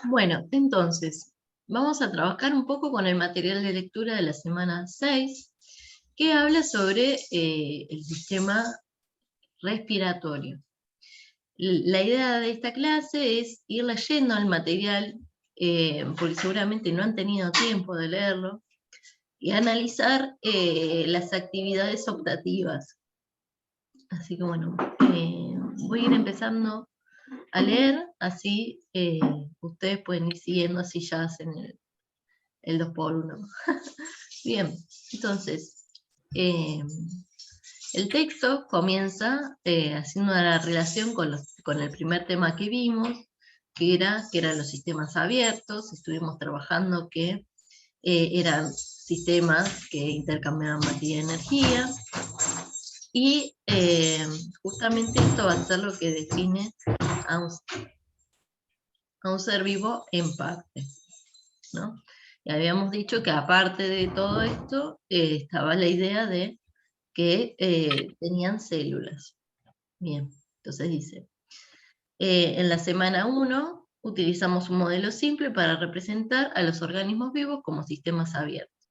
Bueno, entonces, vamos a trabajar un poco con el material de lectura de la semana 6, que habla sobre el sistema respiratorio. La idea de esta clase es ir leyendo el material, porque seguramente no han tenido tiempo de leerlo, y analizar las actividades optativas. Así que bueno, voy a ir empezando a leer, así ustedes pueden ir siguiendo, así ya hacen el 2x1. Bien, entonces, el texto comienza haciendo una relación con el primer tema que vimos, que eran los sistemas abiertos. Estuvimos trabajando que eran sistemas que intercambiaban materia y energía, y justamente esto va a ser lo que define a un ser vivo en parte, ¿no? Y habíamos dicho que aparte de todo esto, estaba la idea de que tenían células. Bien, entonces dice, en la semana 1 utilizamos un modelo simple para representar a los organismos vivos como sistemas abiertos.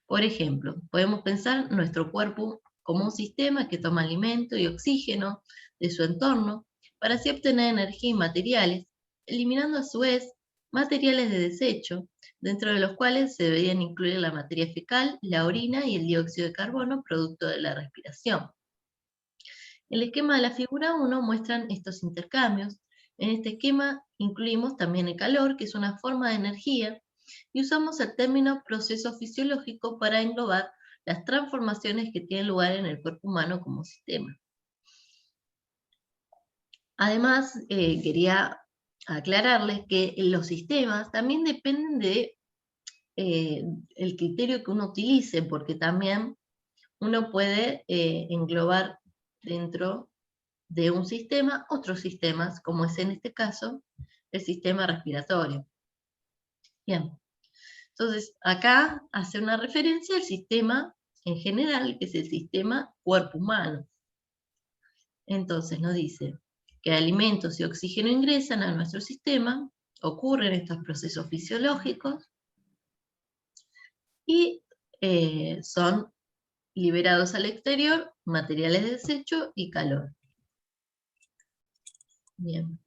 Por ejemplo, podemos pensar nuestro cuerpo como un sistema que toma alimento y oxígeno de su entorno para así obtener energía y materiales, eliminando a su vez materiales de desecho, dentro de los cuales se deberían incluir la materia fecal, la orina y el dióxido de carbono producto de la respiración. El esquema de la figura 1 muestran estos intercambios. En este esquema incluimos también el calor, que es una forma de energía, y usamos el término proceso fisiológico para englobar las transformaciones que tienen lugar en el cuerpo humano como sistema. Además, quería aclararles que los sistemas también dependen de el criterio que uno utilice, porque también uno puede englobar dentro de un sistema otros sistemas, como es en este caso el sistema respiratorio. Bien, entonces acá hace una referencia al sistema en general, que es el sistema cuerpo humano. Entonces nos dice que alimentos y oxígeno ingresan a nuestro sistema, ocurren estos procesos fisiológicos y son liberados al exterior materiales de desecho y calor. Bien.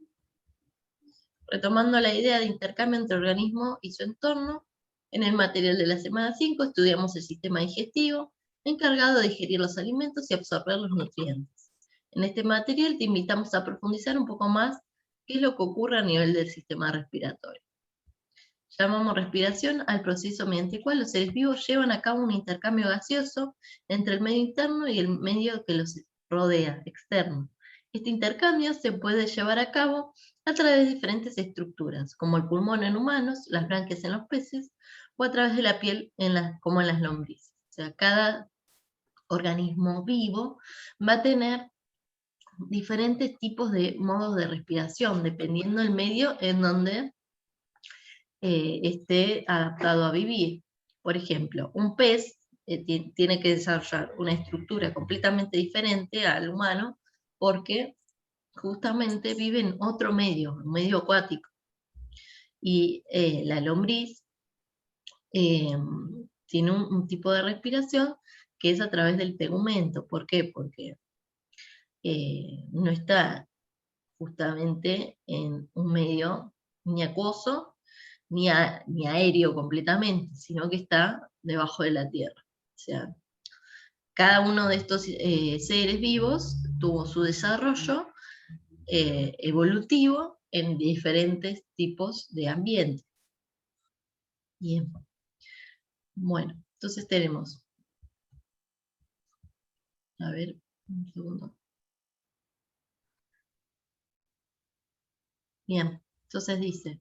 Retomando la idea de intercambio entre organismo y su entorno, en el material de la semana 5 estudiamos el sistema digestivo, encargado de digerir los alimentos y absorber los nutrientes. En este material te invitamos a profundizar un poco más qué es lo que ocurre a nivel del sistema respiratorio. Llamamos respiración al proceso mediante el cual los seres vivos llevan a cabo un intercambio gaseoso entre el medio interno y el medio que los rodea, externo. Este intercambio se puede llevar a cabo a través de diferentes estructuras, como el pulmón en humanos, las branquias en los peces, o a través de la piel como en las lombrices. O sea, cada organismo vivo va a tener diferentes tipos de modos de respiración, dependiendo del medio en donde esté adaptado a vivir. Por ejemplo, un pez tiene que desarrollar una estructura completamente diferente al humano porque justamente vive en otro medio, un medio acuático. Y la lombriz tiene un tipo de respiración que es a través del tegumento. ¿Por qué? Porque no está justamente en un medio ni acuoso ni aéreo completamente, sino que está debajo de la tierra. O sea, cada uno de estos seres vivos tuvo su desarrollo evolutivo en diferentes tipos de ambiente. Bien. Bueno, entonces tenemos, a ver, un segundo. Bien, entonces dice,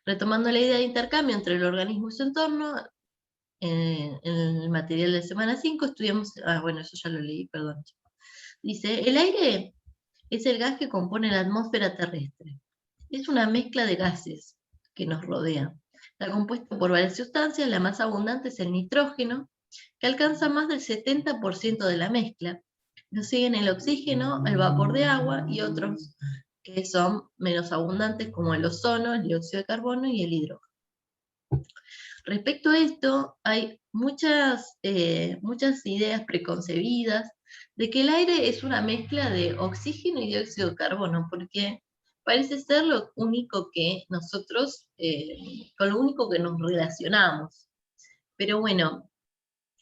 retomando la idea de intercambio entre el organismo y su entorno, en el material de semana 5 estudiamos, bueno, eso ya lo leí, perdón. Dice, el aire es el gas que compone la atmósfera terrestre. Es una mezcla de gases que nos rodea. Está compuesto por varias sustancias, la más abundante es el nitrógeno, que alcanza más del 70% de la mezcla. Lo siguen el oxígeno, el vapor de agua y otros que son menos abundantes, como el ozono, el dióxido de carbono y el hidrógeno. Respecto a esto, hay muchas ideas preconcebidas de que el aire es una mezcla de oxígeno y dióxido de carbono, porque parece ser lo único que nosotros, con lo único que nos relacionamos. Pero bueno,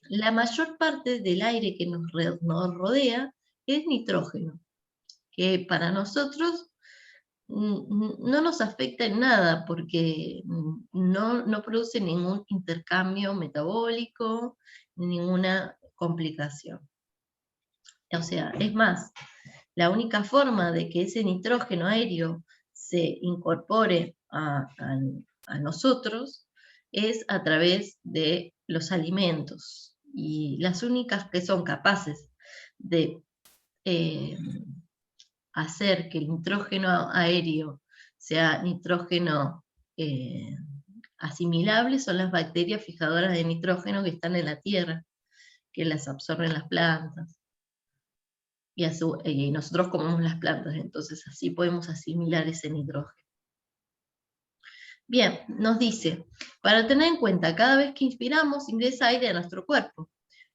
la mayor parte del aire que nos rodea es nitrógeno, que para nosotros no nos afecta en nada porque no produce ningún intercambio metabólico, ninguna complicación. O sea, es más, la única forma de que ese nitrógeno aéreo se incorpore a nosotros es a través de los alimentos. Y las únicas que son capaces de hacer que el nitrógeno aéreo sea nitrógeno asimilable son las bacterias fijadoras de nitrógeno que están en la tierra, que las absorben las plantas. Y nosotros comemos las plantas, entonces así podemos asimilar ese nitrógeno. Bien, nos dice, para tener en cuenta, cada vez que inspiramos ingresa aire a nuestro cuerpo.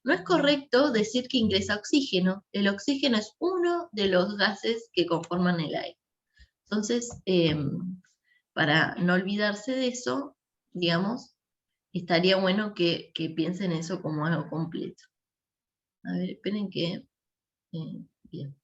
No es correcto decir que ingresa oxígeno. El oxígeno es uno de los gases que conforman el aire. Entonces, para no olvidarse de eso, digamos, estaría bueno que piensen eso como algo completo. A ver, esperen que... bien.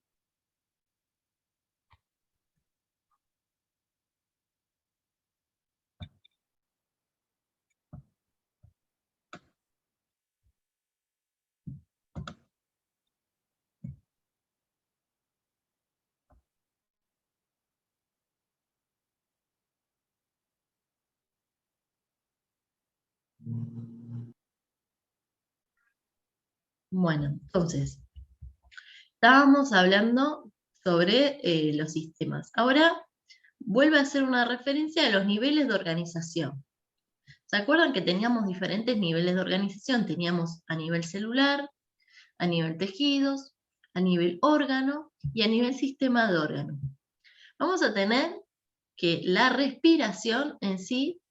Bueno, entonces, estábamos hablando sobre los sistemas. Ahora vuelve a hacer una referencia a los niveles de organización. ¿Se acuerdan que teníamos diferentes niveles de organización? Teníamos a nivel celular, a nivel tejidos, a nivel órgano y a nivel sistema de órganos. Vamos a tener que la respiración en sí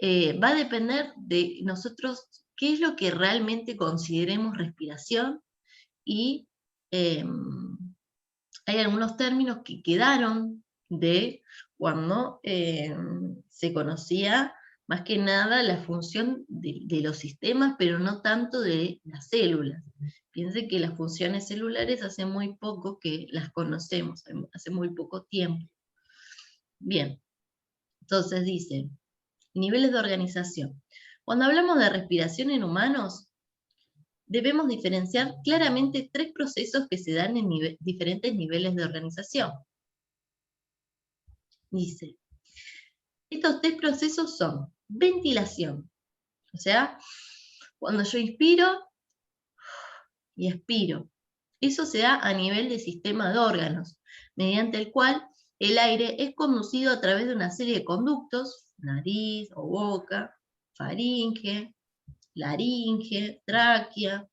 va a depender de nosotros qué es lo que realmente consideremos respiración y hay algunos términos que quedaron de cuando se conocía más que nada la función de los sistemas, pero no tanto de las células. Piensen que las funciones celulares hace muy poco que las conocemos, hace muy poco tiempo. Bien, entonces dice, niveles de organización. Cuando hablamos de respiración en humanos, debemos diferenciar claramente tres procesos que se dan en diferentes niveles de organización. Dice, estos tres procesos son ventilación, o sea, cuando yo inspiro y expiro. Eso se da a nivel de sistema de órganos, mediante el cual el aire es conducido a través de una serie de conductos, nariz o boca, faringe, laringe, tráquea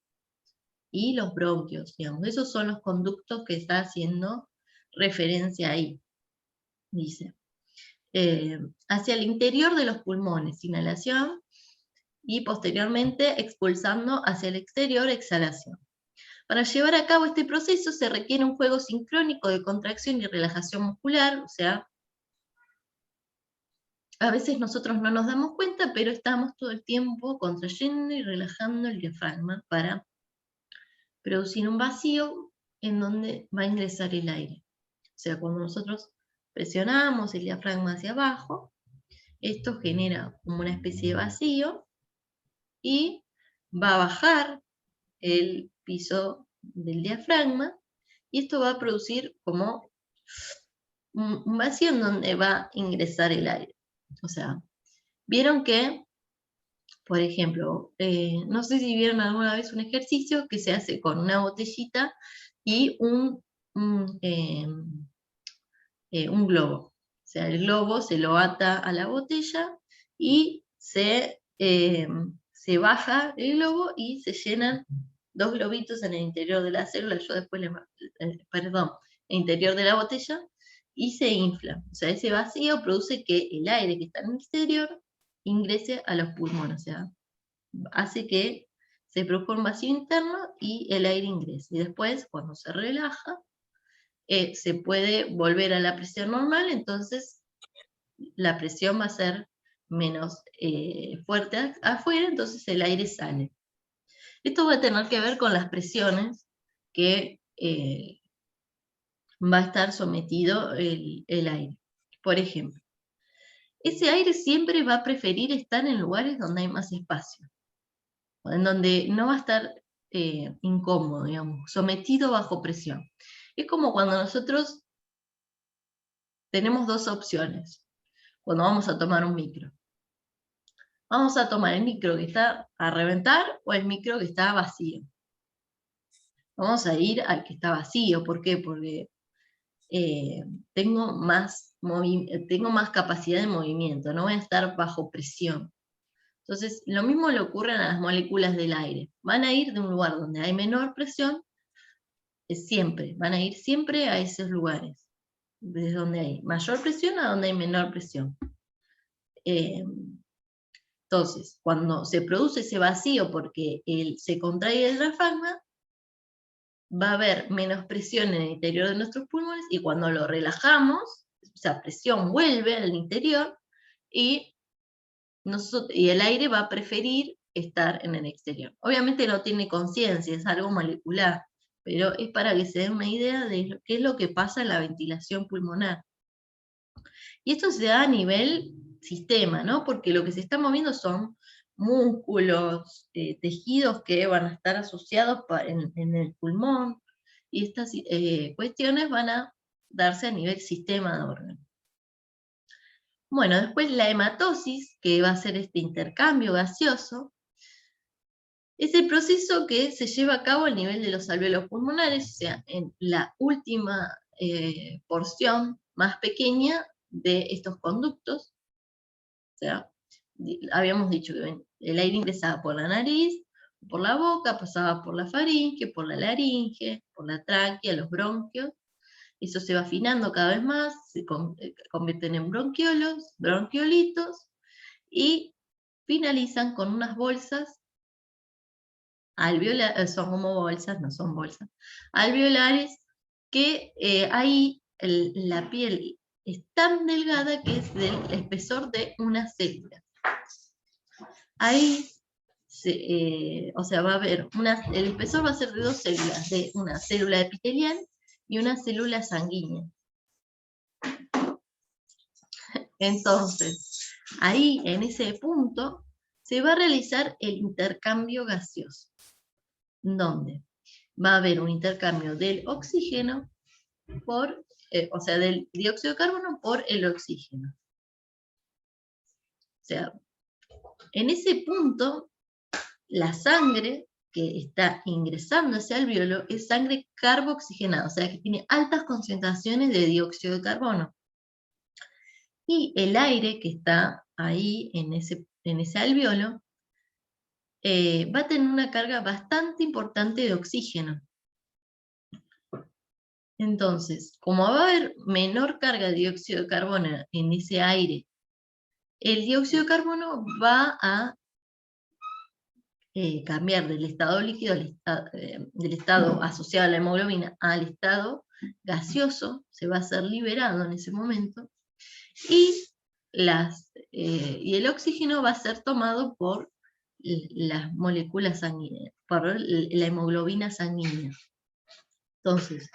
y los bronquios, digamos. Esos son los conductos que está haciendo referencia ahí, dice. Hacia el interior de los pulmones, inhalación, y posteriormente expulsando hacia el exterior, exhalación. Para llevar a cabo este proceso se requiere un juego sincrónico de contracción y relajación muscular, o sea, a veces nosotros no nos damos cuenta, pero estamos todo el tiempo contrayendo y relajando el diafragma para producir un vacío en donde va a ingresar el aire. O sea, cuando nosotros presionamos el diafragma hacia abajo, esto genera como una especie de vacío y va a bajar el piso del diafragma y esto va a producir como un vacío en donde va a ingresar el aire. O sea, vieron que, por ejemplo, no sé si vieron alguna vez un ejercicio que se hace con una botellita y un globo. O sea, el globo se lo ata a la botella y se baja el globo y se llenan dos globitos en el interior de la célula, yo después perdón, el interior de la botella, y se infla. O sea, ese vacío produce que el aire que está en el exterior ingrese a los pulmones, o sea, hace que se produzca un vacío interno y el aire ingrese. Y después, cuando se relaja, se puede volver a la presión normal, entonces la presión va a ser menos fuerte afuera, entonces el aire sale. Esto va a tener que ver con las presiones que va a estar sometido el aire. Por ejemplo, ese aire siempre va a preferir estar en lugares donde hay más espacio, en donde no va a estar incómodo, digamos, sometido bajo presión. Es como cuando nosotros tenemos dos opciones, cuando vamos a tomar un micro. Vamos a tomar el micro que está a reventar o el micro que está vacío. Vamos a ir al que está vacío. ¿Por qué? Porque tengo más capacidad de movimiento, no voy a estar bajo presión. Entonces, lo mismo le ocurre a las moléculas del aire. Van a ir de un lugar donde hay menor presión, van a ir siempre a esos lugares, desde donde hay mayor presión a donde hay menor presión. Entonces, cuando se produce ese vacío porque se contrae el diafragma, va a haber menos presión en el interior de nuestros pulmones, y cuando lo relajamos, esa presión vuelve al interior y el aire va a preferir estar en el exterior. Obviamente no tiene conciencia, es algo molecular, pero es para que se den una idea de qué es lo que pasa en la ventilación pulmonar. Y esto se da a nivel sistema, ¿no? Porque lo que se está moviendo son músculos, tejidos que van a estar asociados en el pulmón, y estas cuestiones van a darse a nivel sistema de órganos. Bueno, después la hematosis, que va a ser este intercambio gaseoso, es el proceso que se lleva a cabo al nivel de los alvéolos pulmonares, o sea, en la última porción más pequeña de estos conductos. O sea, habíamos dicho que el aire ingresaba por la nariz, por la boca, pasaba por la faringe, por la laringe, por la tráquea, los bronquios. Eso se va afinando cada vez más, se convierten en bronquiolos, bronquiolitos, y finalizan con unas bolsas alveolares, son como bolsas, no son bolsas, alveolares, que ahí la piel es tan delgada que es del espesor de una célula. Ahí, o sea, va a haber el espesor va a ser de dos células, de una célula epitelial y una célula sanguínea. Entonces, ahí, en ese punto, se va a realizar el intercambio gaseoso, donde va a haber un intercambio del oxígeno o sea, del dióxido de carbono por el oxígeno. O sea, en ese punto, la sangre que está ingresando hacia el alvéolo es sangre carboxigenada, o sea, que tiene altas concentraciones de dióxido de carbono. Y el aire que está ahí en ese alvéolo va a tener una carga bastante importante de oxígeno. Entonces, como va a haber menor carga de dióxido de carbono en ese aire, el dióxido de carbono va a cambiar del estado líquido, del estado asociado a la hemoglobina, al estado gaseoso, se va a ser liberado en ese momento, y el oxígeno va a ser tomado por las moléculas sanguíneas, por la hemoglobina sanguínea. Entonces,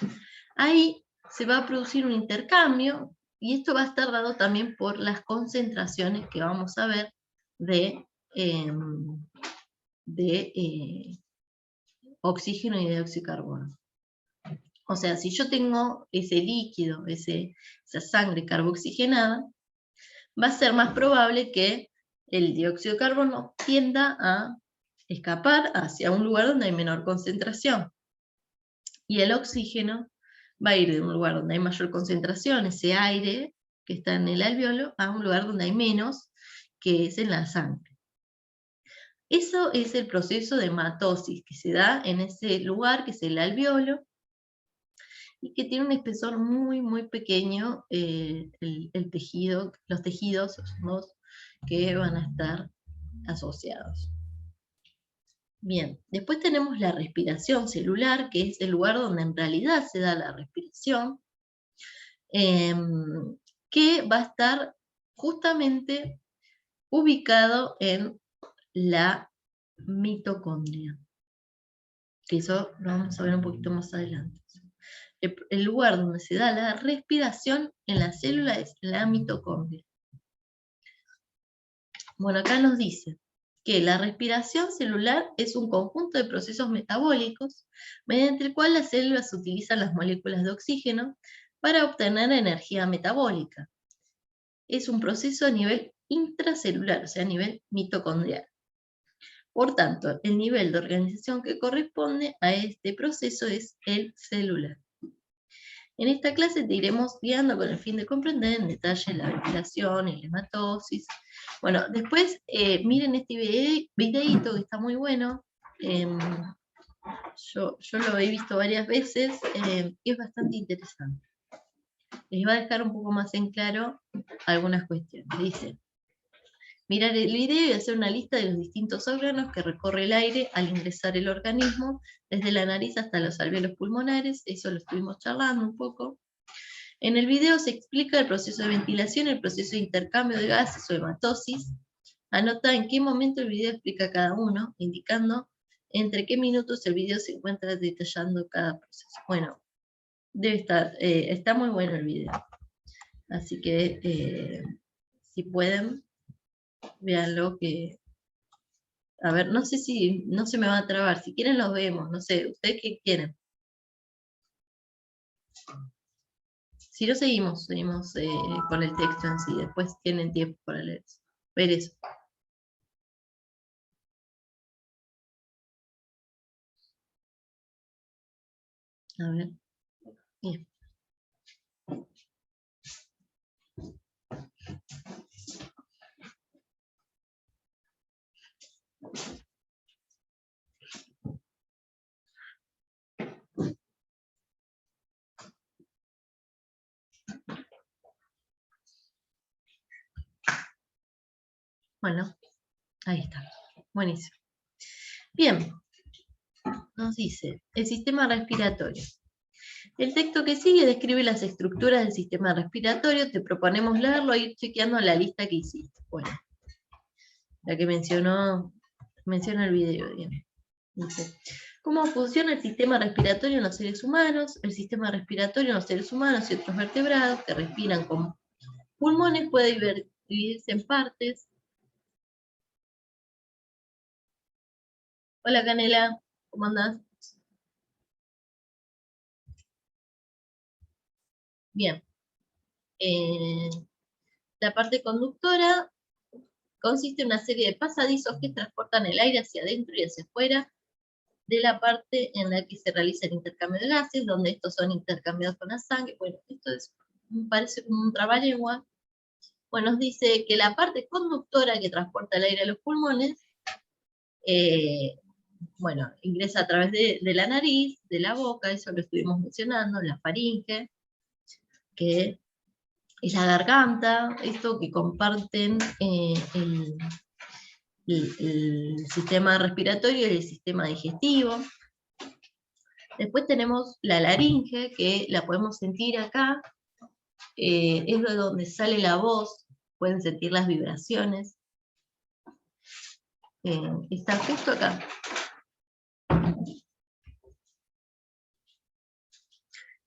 ahí se va a producir un intercambio, y esto va a estar dado también por las concentraciones que vamos a ver de oxígeno y dióxido de carbono. O sea, si yo tengo ese líquido, esa sangre carboxigenada, va a ser más probable que el dióxido de carbono tienda a escapar hacia un lugar donde hay menor concentración. Y el oxígeno va a ir de un lugar donde hay mayor concentración, ese aire que está en el alvéolo, a un lugar donde hay menos, que es en la sangre. Eso es el proceso de hematosis que se da en ese lugar, que es el alvéolo, y que tiene un espesor muy, muy pequeño, el tejido, los tejidos que van a estar asociados. Bien, después tenemos la respiración celular, que es el lugar donde en realidad se da la respiración, que va a estar justamente ubicado en la mitocondria, que eso lo vamos a ver un poquito más adelante. El lugar donde se da la respiración en la célula es la mitocondria. Bueno, acá nos dice que la respiración celular es un conjunto de procesos metabólicos mediante el cual las células utilizan las moléculas de oxígeno para obtener energía metabólica. Es un proceso a nivel intracelular, o sea, a nivel mitocondrial. Por tanto, el nivel de organización que corresponde a este proceso es el celular. En esta clase te iremos guiando con el fin de comprender en detalle la respiración y la hematosis. Bueno, después miren este videíto que está muy bueno. Yo lo he visto varias veces y es bastante interesante. Les va a dejar un poco más en claro algunas cuestiones. Dice: mirar el video y hacer una lista de los distintos órganos que recorre el aire al ingresar el organismo, desde la nariz hasta los alvéolos pulmonares. Eso lo estuvimos charlando un poco. En el video se explica el proceso de ventilación, el proceso de intercambio de gases o hematosis. Anota en qué momento el video explica cada uno, indicando entre qué minutos el video se encuentra detallando cada proceso. Bueno, debe estar, está muy bueno el video. Así que, si pueden, véanlo que... A ver, no sé si no se me va a trabar. Si quieren los vemos, no sé, ¿ustedes qué quieren? Si no, seguimos con el texto en sí. Después tienen tiempo para leer eso, ver eso. A ver, bien. Bueno, ahí está. Buenísimo. Bien, nos dice el sistema respiratorio. El texto que sigue describe las estructuras del sistema respiratorio. Te proponemos leerlo e ir chequeando la lista que hiciste. Bueno, la que menciona el video, bien. Dice: ¿cómo funciona el sistema respiratorio en los seres humanos? El sistema respiratorio en los seres humanos y otros vertebrados que respiran con pulmones puede dividirse en partes. Hola Canela, ¿cómo andás? Bien. La parte conductora consiste en una serie de pasadizos que transportan el aire hacia adentro y hacia afuera de la parte en la que se realiza el intercambio de gases, donde estos son intercambiados con la sangre. Bueno, esto parece como un trabalengua. Bueno, nos dice que la parte conductora que transporta el aire a los pulmones, bueno, ingresa a través de la nariz, de la boca, eso lo estuvimos mencionando, la faringe, que es la garganta, esto que comparten el sistema respiratorio y el sistema digestivo. Después tenemos la laringe, que la podemos sentir acá, es de donde sale la voz, pueden sentir las vibraciones. Está justo acá.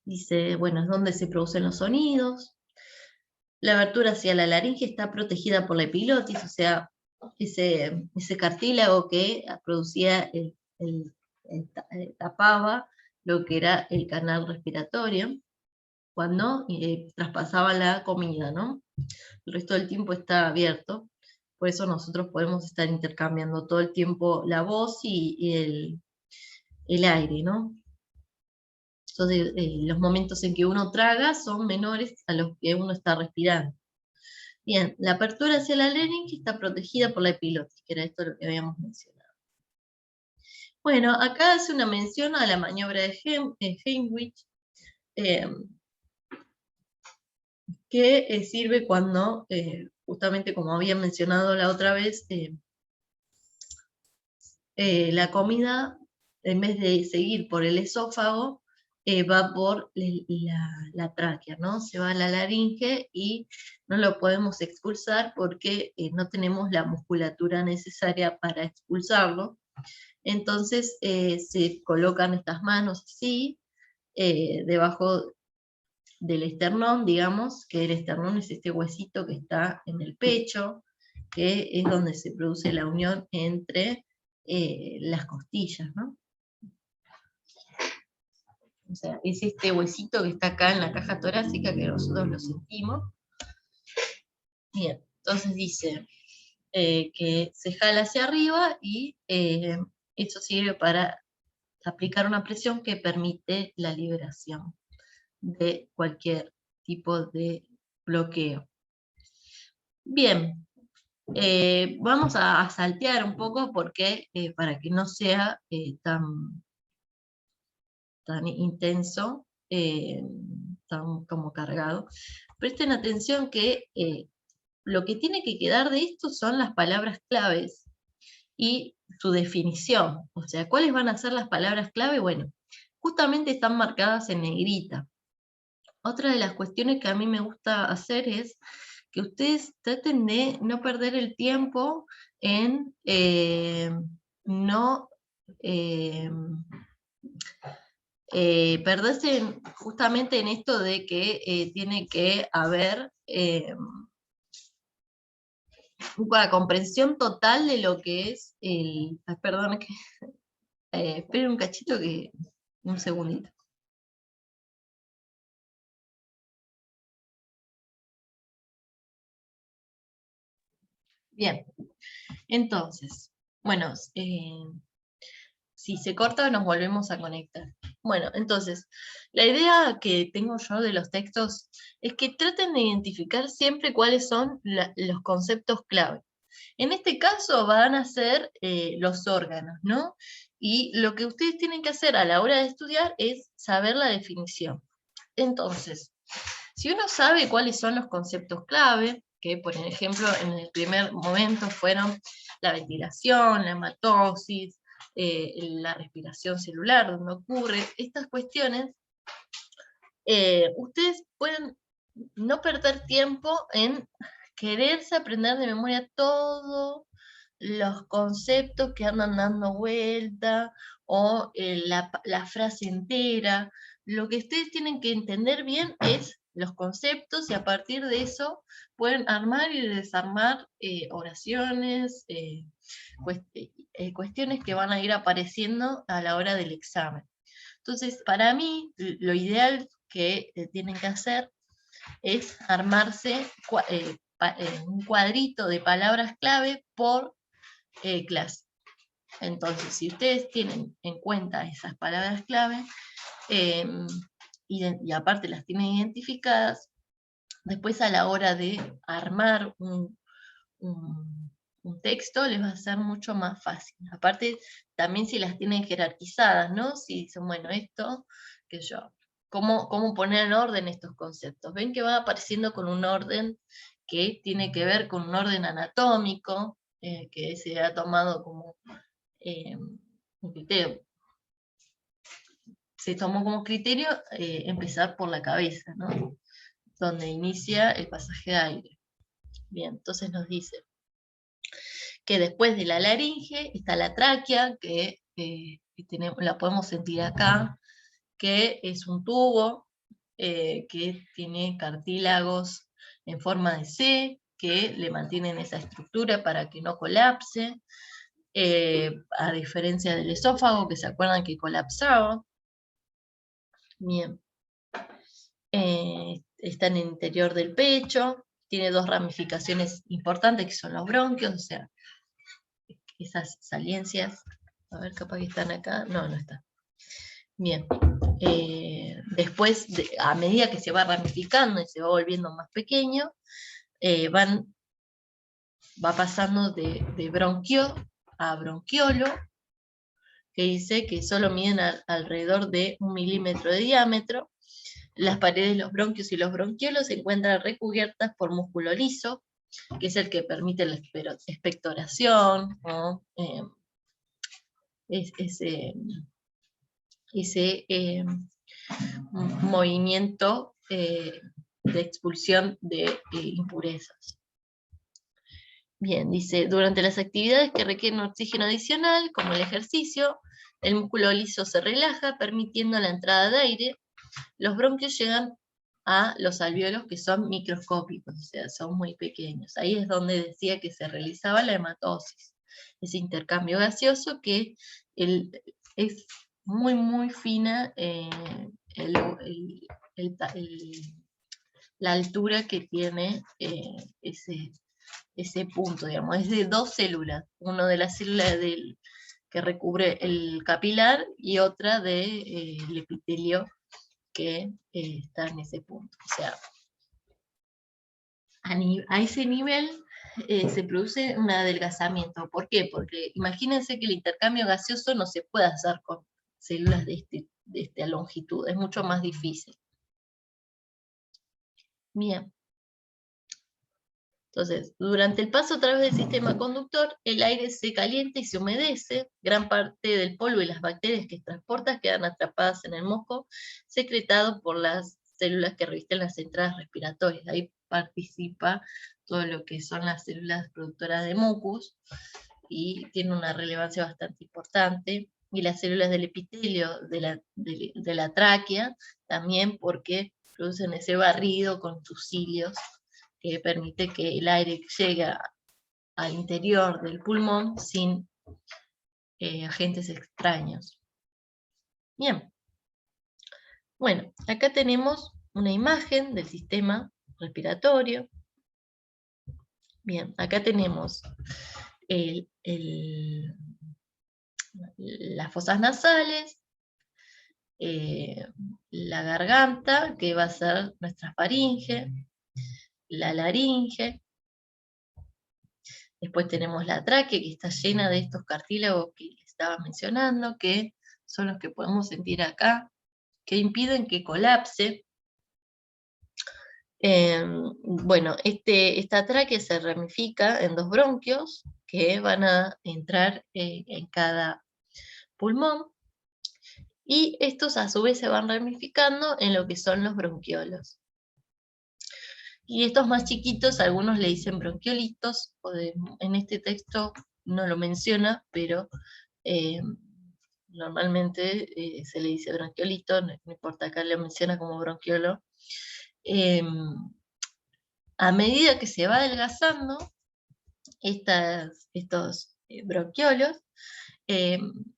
Dice, bueno, es donde se producen los sonidos. La abertura hacia la laringe está protegida por la epilotis, o sea, ese cartílago que producía tapaba lo que era el canal respiratorio cuando traspasaba la comida, ¿no? El resto del tiempo está abierto, por eso nosotros podemos estar intercambiando todo el tiempo la voz y el aire, ¿no? Entonces, los momentos en que uno traga son menores a los que uno está respirando. Bien, la apertura hacia la laringe está protegida por la epilotis, que era esto lo que habíamos mencionado. Bueno, acá hace una mención a la maniobra de Heimlich, que sirve cuando, justamente como había mencionado la otra vez, la comida, en vez de seguir por el esófago, va por la tráquea, ¿no? Se va a la laringe y no lo podemos expulsar porque no tenemos la musculatura necesaria para expulsarlo. Entonces se colocan estas manos así, debajo del esternón, digamos, que el esternón es este huesito que está en el pecho, que es donde se produce la unión entre las costillas, ¿no? O sea, es este huesito que está acá en la caja torácica que nosotros lo sentimos. Bien, entonces dice que se jala hacia arriba y eso sirve para aplicar una presión que permite la liberación de cualquier tipo de bloqueo. Bien, vamos a saltear un poco porque para que no sea tan intenso, tan como cargado. Presten atención que lo que tiene que quedar de esto son las palabras claves y su definición. O sea, ¿cuáles van a ser las palabras clave? Bueno, justamente están marcadas en negrita. Otra de las cuestiones que a mí me gusta hacer es que ustedes traten de no perder el tiempo en no perderse justamente en esto de que tiene que haber una comprensión total de lo que es el... perdón, esperen un cachito, un segundito. Bien, entonces, bueno, si se corta nos volvemos a conectar. Bueno, entonces, la idea que tengo yo de los textos es que traten de identificar siempre cuáles son los conceptos clave. En este caso van a ser los órganos, ¿no? Y lo que ustedes tienen que hacer a la hora de estudiar es saber la definición. Entonces, si uno sabe cuáles son los conceptos clave, que por ejemplo en el primer momento fueron la ventilación, la hematosis, la respiración celular, donde ocurre estas cuestiones, ustedes pueden no perder tiempo en quererse aprender de memoria todos los conceptos que andan dando vuelta, o la frase entera. Lo que ustedes tienen que entender bien es los conceptos, y a partir de eso pueden armar y desarmar oraciones, cuestiones que van a ir apareciendo a la hora del examen. Entonces, para mí, lo ideal que tienen que hacer es armarse un cuadrito de palabras clave por clase. Entonces, si ustedes tienen en cuenta esas palabras clave, y aparte las tienen identificadas, después a la hora de armar un texto les va a ser mucho más fácil. Aparte, también si las tienen jerarquizadas, ¿no? Si dicen, bueno, esto, que yo, ¿cómo poner en orden estos conceptos? Ven que va apareciendo con un orden que tiene que ver con un orden anatómico, que se ha tomado como un criterio. Se tomó como criterio empezar por la cabeza, ¿no? Donde inicia el pasaje de aire. Bien, entonces nos dice que después de la laringe está la tráquea, que la podemos sentir acá, que es un tubo que tiene cartílagos en forma de C, que le mantienen esa estructura para que no colapse, a diferencia del esófago, que se acuerdan que colapsaba. Bien. Está en el interior del pecho, tiene dos ramificaciones importantes que son los bronquios, o sea, esas saliencias, a ver, capaz que están acá, no están. Bien, después, a medida que se va ramificando y se va volviendo más pequeño, va pasando de bronquio a bronquiolo, que dice que solo miden alrededor de 1 milímetro de diámetro, Las paredes de los bronquios y los bronquiolos se encuentran recubiertas por músculo liso, que es el que permite la expectoración, ¿no? Ese movimiento de expulsión de impurezas. Bien, dice, durante las actividades que requieren oxígeno adicional, como el ejercicio, el músculo liso se relaja, permitiendo la entrada de aire. Los bronquios llegan a los alvéolos, que son microscópicos, o sea, son muy pequeños. Ahí es donde decía que se realizaba la hematosis, ese intercambio gaseoso que es muy, muy fina la altura que tiene ese punto, digamos, es de dos células, uno de las células que recubre el capilar y otra del epitelio que está en ese punto. O sea, a ese nivel se produce un adelgazamiento. ¿Por qué? Porque imagínense que el intercambio gaseoso no se puede hacer con células de esta longitud, es mucho más difícil. Bien. Entonces, durante el paso a través del sistema conductor, el aire se calienta y se humedece, gran parte del polvo y las bacterias que transporta quedan atrapadas en el moco, secretado por las células que revisten las entradas respiratorias. Ahí participa todo lo que son las células productoras de mucus, y tiene una relevancia bastante importante, y las células del epitelio de la tráquea, también porque producen ese barrido con sus cilios, que permite que el aire llegue al interior del pulmón sin agentes extraños. Bien. Bueno, acá tenemos una imagen del sistema respiratorio. Bien, acá tenemos las fosas nasales, la garganta, que va a ser nuestra faringe, la laringe. Después tenemos la tráquea, que está llena de estos cartílagos que les estaba mencionando, que son los que podemos sentir acá, que impiden que colapse. Bueno, esta tráquea se ramifica en dos bronquios que van a entrar en cada pulmón, y estos a su vez se van ramificando en lo que son los bronquiolos. Y estos más chiquitos, algunos le dicen bronquiolitos, en este texto no lo menciona, pero normalmente se le dice bronquiolito, no importa, acá le menciona como bronquiolo. A medida que se va adelgazando estos bronquiolos,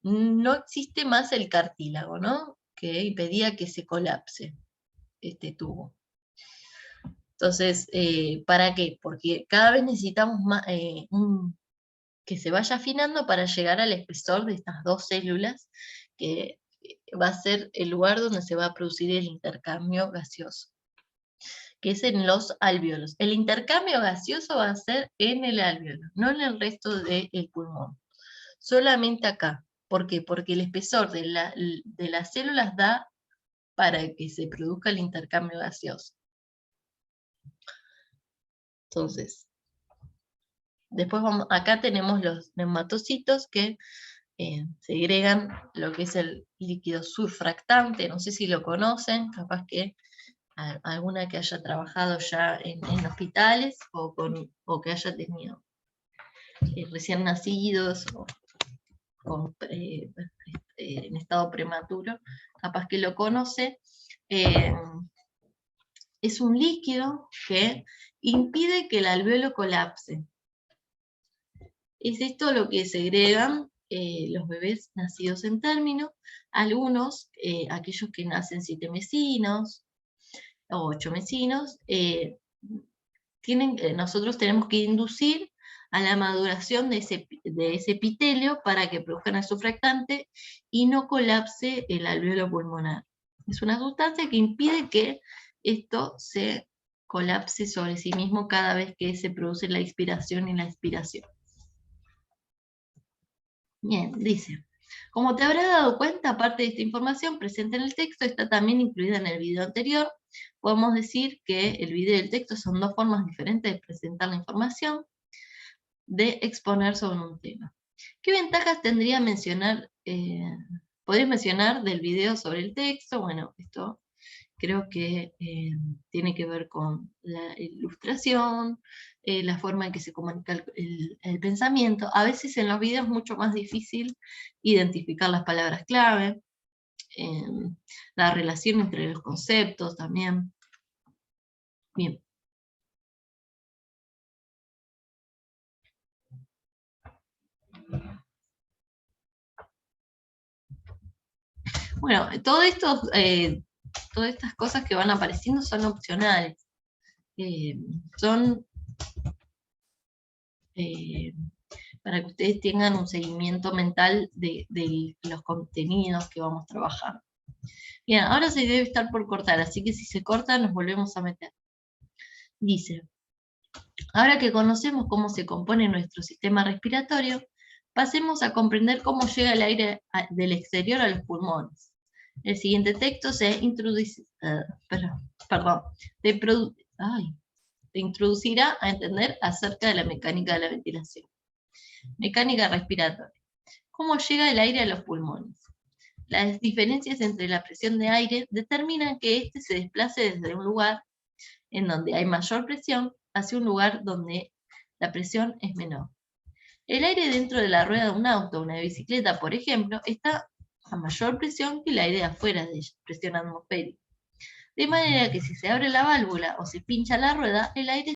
no existe más el cartílago, ¿no?, que impedía que se colapse este tubo. Entonces, ¿para qué? Porque cada vez necesitamos más, que se vaya afinando para llegar al espesor de estas dos células, que va a ser el lugar donde se va a producir el intercambio gaseoso, que es en los alvéolos. El intercambio gaseoso va a ser en el alvéolo, no en el resto del pulmón. Solamente acá. ¿Por qué? Porque el espesor de las células da para que se produzca el intercambio gaseoso. Entonces, después acá tenemos los neumatocitos que segregan lo que es el líquido surfractante. No sé si lo conocen, capaz que alguna que haya trabajado ya en hospitales, o que haya tenido recién nacidos o en estado prematuro, capaz que lo conoce. Es un líquido que impide que el alvéolo colapse. Es esto lo que segregan los bebés nacidos en término. Algunos, aquellos que nacen 7 mesinos o 8 mesinos, nosotros tenemos que inducir a la maduración de ese epitelio para que produzcan el surfractante y no colapse el alvéolo pulmonar. Es una sustancia que impide que esto se colapse sobre sí mismo cada vez que se produce la inspiración y la expiración. Bien, dice, Como te habrás dado cuenta, parte de esta información presente en el texto está también incluida en el video anterior. Podemos decir que el video y el texto son dos formas diferentes de presentar la información, de exponer sobre un tema. ¿Qué ventajas tendría mencionar, podés mencionar del video sobre el texto? Bueno, esto creo que tiene que ver con la ilustración, la forma en que se comunica el pensamiento. A veces en los videos es mucho más difícil identificar las palabras clave, la relación entre los conceptos también. Bien. Bueno, todas estas cosas que van apareciendo son opcionales. Son para que ustedes tengan un seguimiento mental de los contenidos que vamos trabajando. Bien, ahora se debe estar por cortar, así que si se corta nos volvemos a meter. Dice, ahora que conocemos cómo se compone nuestro sistema respiratorio, pasemos a comprender cómo llega el aire del exterior a los pulmones. El siguiente texto te introducirá a entender acerca de la mecánica de la ventilación. Mecánica respiratoria. ¿Cómo llega el aire a los pulmones? Las diferencias entre la presión de aire determinan que éste se desplace desde un lugar en donde hay mayor presión hacia un lugar donde la presión es menor. El aire dentro de la rueda de un auto o una bicicleta, por ejemplo, está a mayor presión que el aire afuera de ella, presión atmosférica. De manera que si se abre la válvula o se pincha la rueda, el aire